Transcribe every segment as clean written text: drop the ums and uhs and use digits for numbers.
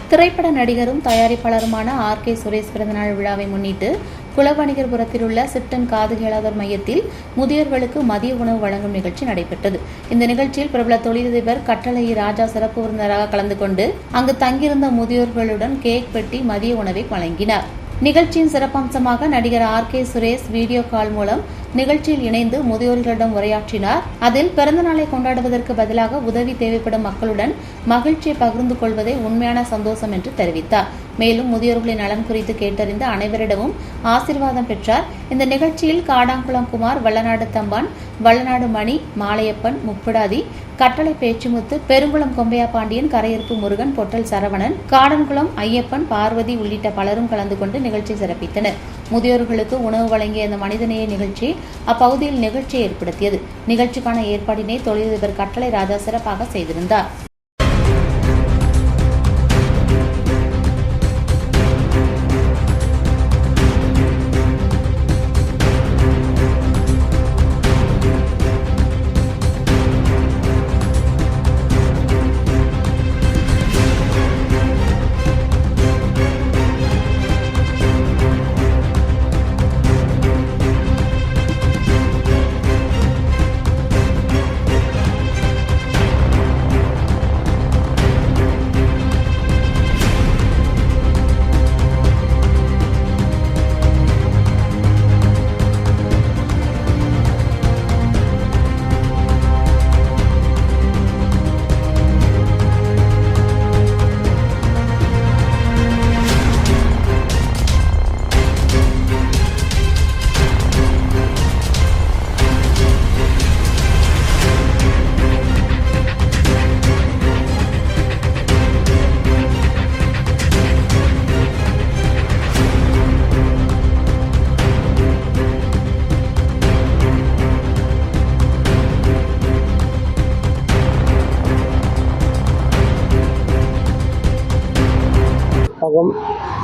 திரைப்பட நடிகரும் தயாரிப்பாளருமான ஆர்.கே. சுரேஷ் பிறந்தநாள் விழாவை முன்னிட்டு குலவணிகர்புரத்தில் உள்ள சிட்டன் காது கேளாதோர் மையத்தில் முதியோர்களுக்கு மதிய உணவு வழங்கும் நிகழ்ச்சி நடைபெற்றது. இந்த நிகழ்ச்சியில் பிரபல தொழிலதிபர் கட்டளை ராஜா சிறப்பு விருந்தினராக கலந்து கொண்டு அங்கு தங்கியிருந்த முதியோர்களுடன் கேக் வெட்டி மதிய உணவை வழங்கினார். நிகழ்ச்சியின் சிறப்பம்சமாக நடிகர் ஆர்.கே. சுரேஷ் வீடியோ கால் மூலம் நிகழ்ச்சியில் இணைந்து முதியோர்களிடம் உரையாற்றினார். அதில் பிறந்த நாளை கொண்டாடுவதற்கு பதிலாக உதவி தேவைப்படும் மக்களுடன் மகிழ்ச்சியை பகிர்ந்து கொள்வதே உண்மையான சந்தோஷம் என்று தெரிவித்தார். மேலும் முதியோர்களின் நலன் குறித்து கேட்டறிந்த அனைவரிடமும் ஆசீர்வாதம் பெற்றார். இந்த நிகழ்ச்சியில் காடாங்குளம் குமார், வல்லநாடு தம்பான், வல்லநாடு மணி, மாலையப்பன், முப்புடாதி, கட்டளை பேச்சுமுத்து, பெருங்குளம் கொம்பையா பாண்டியன், கரையிருப்பு முருகன், பொட்டல் சரவணன், காடன்குளம் ஐயப்பன், பார்வதி உள்ளிட்ட பலரும் கலந்து கொண்டு நிகழ்ச்சி சிறப்பித்தனர். முதியோர்களுக்கு உணவு வழங்கிய இந்த மனிதநேய நிகழ்ச்சி அப்பகுதியில் நிகழ்ச்சியை ஏற்படுத்தியது. நிகழ்ச்சிக்கான ஏற்பாட்டினை தொழிலதிபர் கட்டளை ராஜா சிறப்பாக செய்திருந்தார்.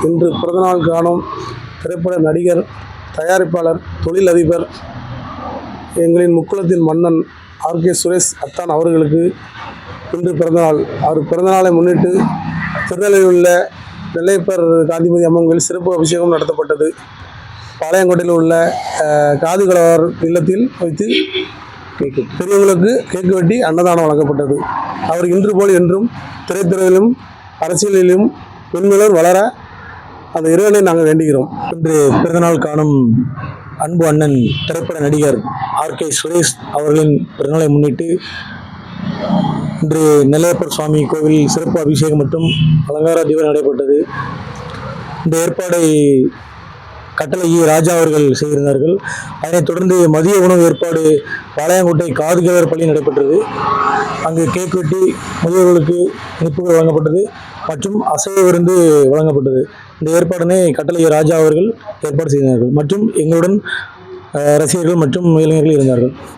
இன்று பிறந்தநாள் காணும் திரைப்பட நடிகர், தயாரிப்பாளர், தொழிலதிபர், எங்களின் முக்குளத்தின் மன்னன் ஆர்.கே. சுரேஷ் அத்தான் அவர்களுக்கு இன்று பிறந்தநாள். அவர் பிறந்தநாளை முன்னிட்டு திருநெல்வேலியில் உள்ள நெல்லையப்பர் காந்திமதி அம்மன் கோயில் சிறப்பு அபிஷேகம் நடத்தப்பட்டது. பாளையங்கோட்டையில் உள்ள காது கேளாதோர் இல்லத்தில் வைத்து பெரியவங்களுக்கு கேக்கு வெட்டி அன்னதானம் வழங்கப்பட்டது. அவர் இன்று போல் என்றும் திரைத்துறையிலும் அரசியலிலும் உண்மையிலும் வளர அந்த இறைவனை நாங்கள் வேண்டுகிறோம். இன்று பிறந்தநாள் காணும் அன்பு அண்ணன் திரைப்பட நடிகர் ஆர்.கே. சுரேஷ் அவர்களின் பிறந்தநாளை முன்னிட்டு இன்று நெல்லையப்பர் சுவாமி கோவில் சிறப்பு அபிஷேகம் மற்றும் அலங்கார தீபம் நடைபெற்றது. இந்த ஏற்பாடை கட்டளை ராஜா அவர்கள் செய்திருந்தார்கள். அதனைத் தொடர்ந்து மதிய உணவு ஏற்பாடு பாளையங்கோட்டை காது கேளாதோர் பள்ளி நடைபெற்றது. அங்கு கேக் வெட்டி முதியோர்களுக்கு இனிப்புகள் வழங்கப்பட்டது மற்றும் அசைவ விருந்து வழங்கப்பட்டது. இந்த ஏற்பாடினை கட்டளை ராஜா அவர்கள் ஏற்பாடு செய்தார்கள் மற்றும் எங்களுடன் ரசிகர்கள் மற்றும் இளைஞர்கள் இருந்தார்கள்.